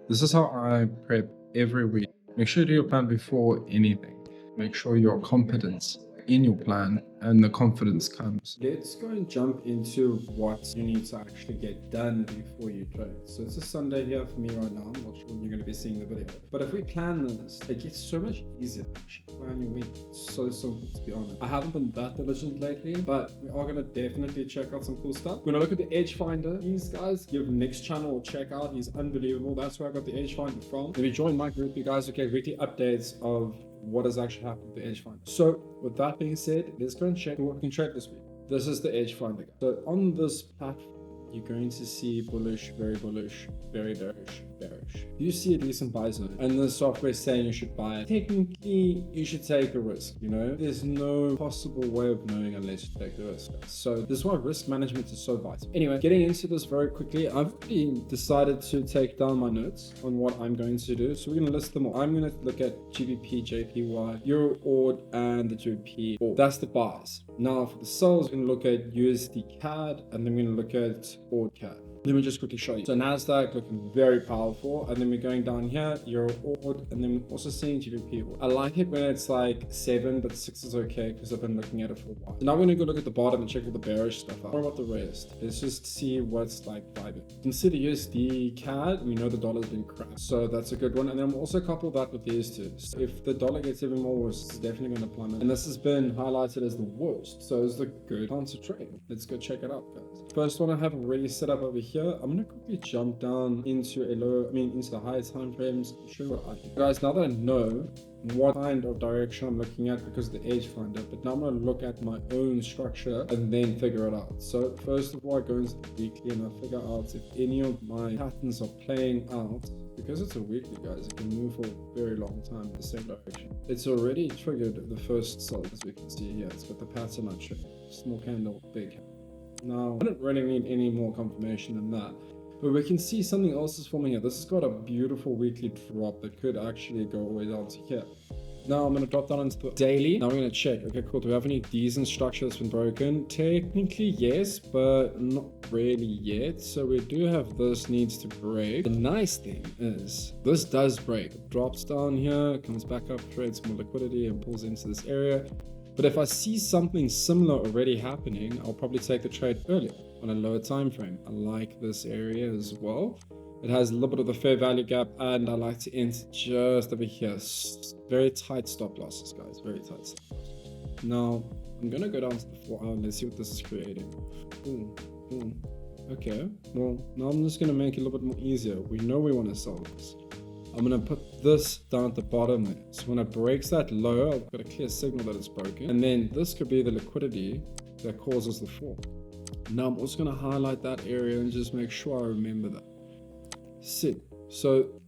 This is how I prep every week. Make sure you do your plan before anything. Make sure you're competent in your plan and the confidence comes. Let's go and jump into what you need to actually get done before you trade. So it's a Sunday here for me right now. I'm not sure when you're going to be seeing the video. But if we plan this, it gets so much easier to actually plan your week. It's so simple, to be honest. I haven't been that diligent lately, but we are going to definitely check out some cool stuff. We're going to look at the Edge Finder. These guys, give next channel a check out. He's unbelievable. That's where I got the Edge Finder from. If you join my group, you guys will get weekly updates of what has actually happened with the Edge Finder. So with that being said, let's go and check what we can trade this week. This is the Edge Finder. So on this platform, you're going to see bullish, very bearish, bearish. You see a decent buy zone and the software is saying you should buy it. Technically, you should take a risk, you know? There's no possible way of knowing unless you take the risk. So this is why risk management is so vital. Anyway, getting into this very quickly, I've decided to take down my notes on what I'm going to do. So we're going to list them all. I'm going to look at GBPJPY, Euro AUD, and the GBP AUD. That's the buys. Now for the sells, we're going to look at USDCAD, and then we're going to look at AUD-CAD. Let me just quickly show you. So NASDAQ looking very powerful, and then we're going down here, Euro AUD, and then we're also seeing GBP AUD. I like it when it's like 7, but 6 is okay because I've been looking at it for a while. So now we're gonna go look at the bottom and check all the bearish stuff out. What about the rest? Let's just see what's like vibing. You can see the USD CAD. We know the dollar's been crap, so that's a good one. And then we'll also couple that with these two. So if the dollar gets even more worse, it's definitely gonna plummet. And this has been highlighted as the worst, so it's the good time to trade. Let's go check it out, guys. First one I have already set up over here. I'm gonna quickly jump down into into the higher time frames. Show you what I think. Guys, now that I know what kind of direction I'm looking at because of the Edge Finder, but now I'm going to look at my own structure and then figure it out. So first of all, I go into the weekly and I figure out if any of my patterns are playing out. Because it's a weekly, guys, it can move for a very long time in the same direction. It's already triggered the first sell, as we can see here. It's got the pattern I triggered. Small candle, big candle. Now, I don't really need any more confirmation than that. But we can see something else is forming here. This has got a beautiful weekly drop that could actually go all the way down to here. Now I'm going to drop down into the daily. Now we're going to check. Okay, cool. Do we have any decent structure that's been broken? Technically, yes, but not really yet. So we do have this needs to break. The nice thing is this does break. It drops down here, comes back up, creates more liquidity and pulls into this area. But if I see something similar already happening, I'll probably take the trade earlier on a lower time frame. I like this area as well. It has a little bit of the fair value gap, and I like to enter just over here. Very tight stop losses, guys. Very tight stop losses. Now, I'm going to go down to the 4 hour. Let's see what this is creating. Okay. Well, now I'm just going to make it a little bit more easier. We know we want to sell this. I'm going to put this down at the bottom there. So when it breaks that low, I've got a clear signal that it's broken. And then this could be the liquidity that causes the fall. Now I'm also going to highlight that area and just make sure I remember that. Sick. So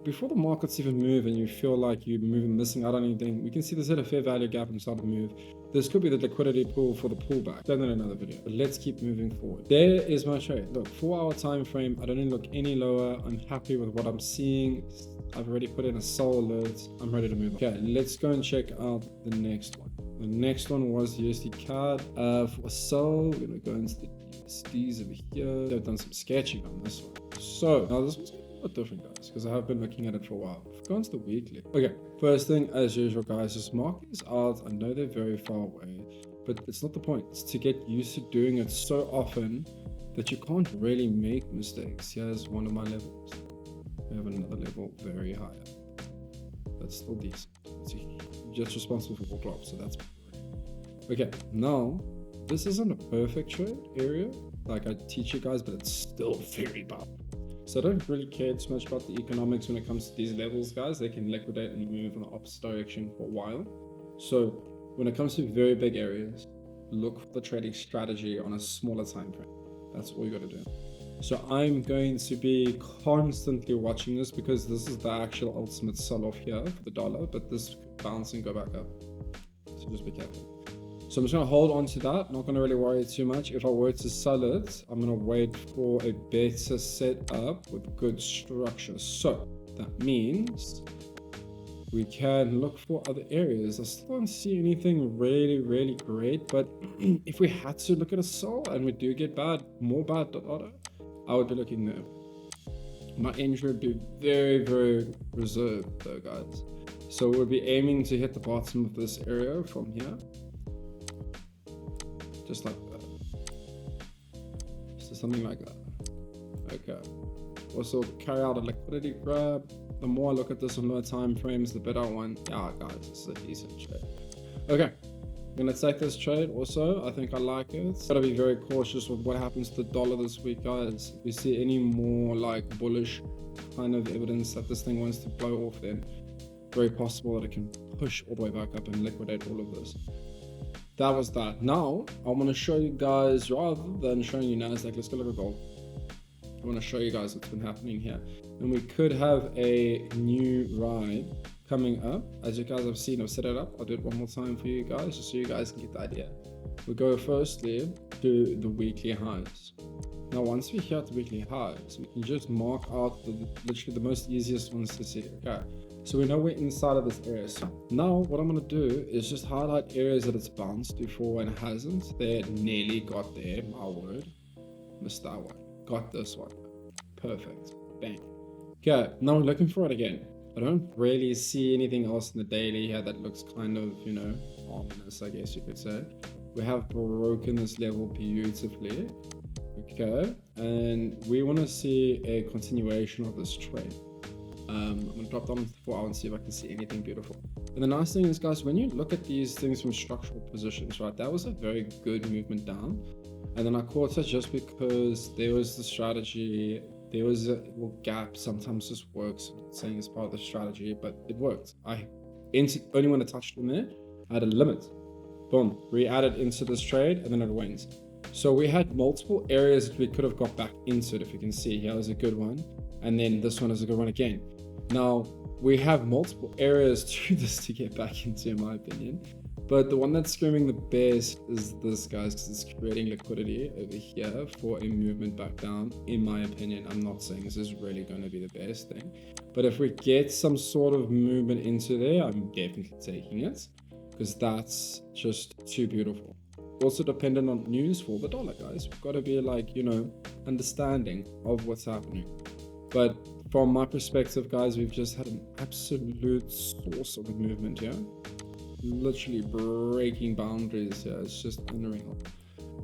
before the markets even move and you feel like you're missing out on anything, we can see this hit a fair value gap and start to move. This could be the liquidity pool for the pullback. Done that in another video, but let's keep moving forward. There is my trade. Look, 4 hour time frame. I don't need to look any lower. I'm happy with what I'm seeing. I've already put in a sell alert. I'm ready to move on. Okay, let's go and check out the next one. The next one was the USD CAD. For sell, we're gonna go into the USDs over here. They've done some sketching on this one. So now this one's a bit different, guys, because I have been looking at it for a while. I've gone to the weekly. Okay, first thing as usual, guys, just mark these out. I know they're very far away, but it's not the point. It's to get used to doing it so often that you can't really make mistakes. Here's one of my levels. We have another level very high. That's still decent. It's just responsible for 4 drops, so that's okay. Now this isn't a perfect trade area like I teach you guys, but it's still very bad. So I don't really care too much about the economics when it comes to these levels, guys. They can liquidate and move in the opposite direction for a while. So when it comes to very big areas, look for the trading strategy on a smaller time frame. That's all you got to do. So I'm going to be constantly watching this because this is the actual ultimate sell-off here for the dollar, but this could bounce and go back up. So just be careful. So I'm just going to hold on to that. Not going to really worry too much. If I were to sell it, I'm going to wait for a better setup with good structure. So that means we can look for other areas. I still don't see anything really great, but if we had to look at a sell and we do get more bad data, I would be looking there. My entry would be very, very reserved though, guys. So we'll be aiming to hit the bottom of this area from here. Just like that. So something like that. Okay. Also carry out a liquidity grab. The more I look at this on lower time frames, the better I want. Yeah, guys, this is a decent trade. Okay. I'm gonna take this trade also. I think I like it. Gotta be very cautious with what happens to the dollar this week, guys. If we see any more like bullish kind of evidence that this thing wants to blow off, then very possible that it can push all the way back up and liquidate all of this. That was that. Now I want to show you guys, rather than showing you NASDAQ, let's go look at gold. I want to show you guys what's been happening here, and we could have a new ride coming up. As you guys have seen, I've set it up. I'll do it one more time for you guys just so you guys can get the idea. We go firstly to the weekly highs. Now once we hit the weekly highs, we can just mark out literally the most easiest ones to see. Okay, so we know we're inside of this area. So now what I'm going to do is just highlight areas that it's bounced before and it hasn't. They nearly got there, my word. Missed that one. Got this one. Perfect. Bang. Okay, now we're looking for it again. I don't really see anything else in the daily here that looks kind of, you know, ominous, I guess you could say. We have broken this level beautifully. Okay, and we want to see a continuation of this trade. I'm going to drop down to 4 hours and see if I can see anything beautiful. And the nice thing is, guys, when you look at these things from structural positions, right, that was a very good movement down. And then I caught it just because there was the strategy, there was a little gap. Sometimes this works, I'm not saying it's part of the strategy, but it worked. I entered only when I touched in there, I had a limit. Boom, re-added into this trade, and then it went. So we had multiple areas that we could have got back into it. If you can see, here was a good one. And then this one is a good one again. Now, we have multiple areas to this to get back into, in my opinion. But the one that's screaming the best is this, guys, because it's creating liquidity over here for a movement back down, in my opinion. I'm not saying this is really going to be the best thing. But if we get some sort of movement into there, I'm definitely taking it, because that's just too beautiful. Also dependent on news for the dollar, guys. We've got to be like, you know, understanding of what's happening. But from my perspective, guys, we've just had an absolute source of movement here. Literally breaking boundaries here. It's just unreal.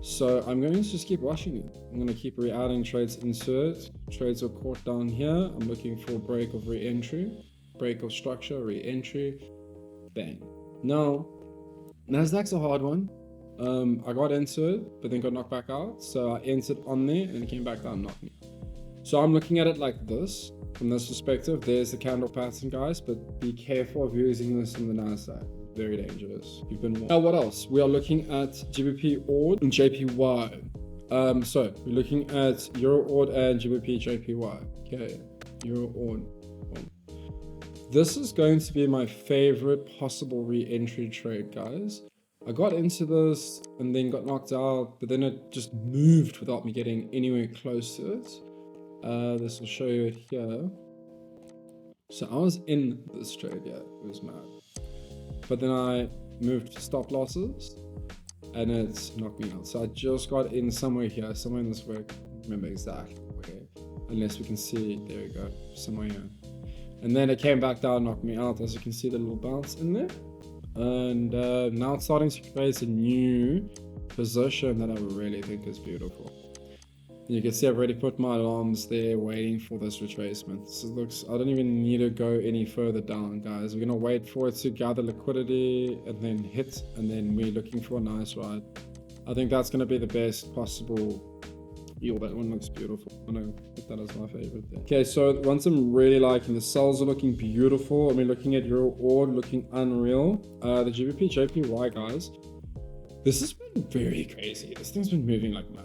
So I'm going to just keep watching it. I'm going to keep re-adding trades into it. Trades are caught down here. I'm looking for a break of re-entry, break of structure, re-entry, bang. Now, NASDAQ's a hard one. I got into it, but then got knocked back out. So I entered on there and it came back down and knocked me. So I'm looking at it like this, from this perspective. There's the candle pattern, guys, but be careful of using this in the NASDAQ. Very dangerous. You've been warned. Now, what else? We are looking at GBP ORD and JPY. So we're looking at Euro ORD and GBPJPY. Okay, Euro ORD. This is going to be my favorite possible re-entry trade, guys. I got into this and then got knocked out, but then it just moved without me getting anywhere close to it. This will show you it here. So I was in this trade, yeah, it was mad. But then I moved to stop losses and it knocked me out. So I just got in somewhere here, somewhere in this way. I don't remember exactly where, unless we can see, there we go, somewhere here. And then it came back down, knocked me out. As you can see, the little bounce in there. And now it's starting to create a new position that I really think is beautiful. You can see I've already put my alarms there waiting for this retracement. So it looks, I don't even need to go any further down, guys. We're going to wait for it to gather liquidity and then hit, and then we're looking for a nice ride. I think that's going to be the best possible. Yo, that one looks beautiful. I'm going to put that as my favorite there. Okay, so once I'm really liking, the cells are looking beautiful. I mean, looking at Euro ORD, looking unreal. The GBPJPY, guys, this has been very crazy. This thing's been moving like mad.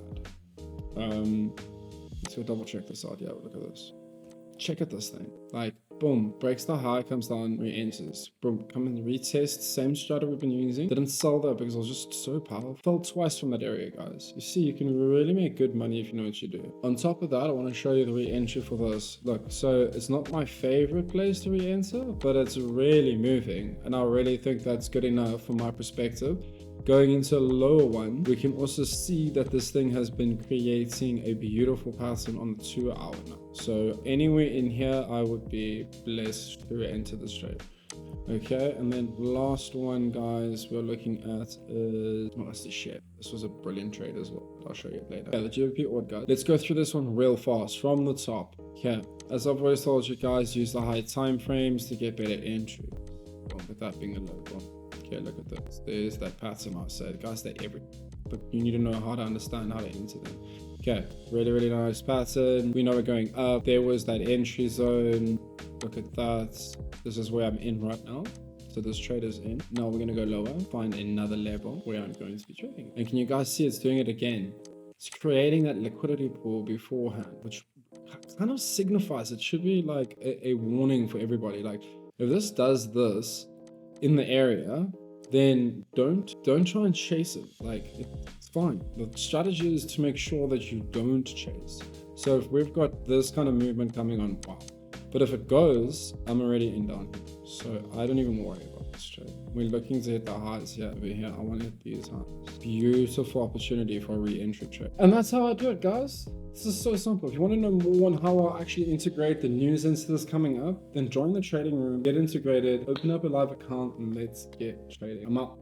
Let's go double check this out. Yeah, look at this. Check out this thing. Like, boom, breaks the high, comes down, re-enters. Boom, come and retest. Same strategy we've been using. Didn't sell that because I was just so powerful. Fell twice from that area, guys. You see, you can really make good money if you know what you do. On top of that, I want to show you the re-entry for this. Look, so it's not my favorite place to re-enter, but it's really moving. And I really think that's good enough from my perspective Going into a lower one, we can also see that this thing has been creating a beautiful pattern on the 2 hour now. So anywhere in here, I would be blessed to enter this trade. Okay, and then last one, guys, we're looking at is, oh, that's the shit. This was a brilliant trade as well. I'll show you later. Yeah, the GBPJPY, guys. Let's go through this one real fast from the top. Okay, as I've always told you guys, use the high time frames to get better entry. With that being a low one. Okay, look at this. There's that pattern I said, guys. They're every, but you need to know how to understand how to enter them. Okay, really nice pattern. We know we're going up. There was that entry zone. Look at that. This is where I'm in right now. So this trade is in. Now we're gonna go lower, find another level where I'm going to be trading. And can you guys see it's doing it again? It's creating that liquidity pool beforehand, which kind of signifies it should be like a warning for everybody. Like if this does this in the area, then don't try and chase it. Like it's fine. The strategy is to make sure that you don't chase. So if we've got this kind of movement coming on, wow. But if it goes, I'm already in down here. So I don't even worry about this trade. We're looking to hit the highs here, over here. I want to hit these highs. Beautiful opportunity for a re-entry trade. And that's how I do it, guys. This is so simple. If you want to know more on how I actually integrate the news into this coming up, then join the trading room, get integrated, open up a live account, and let's get trading. I'm out.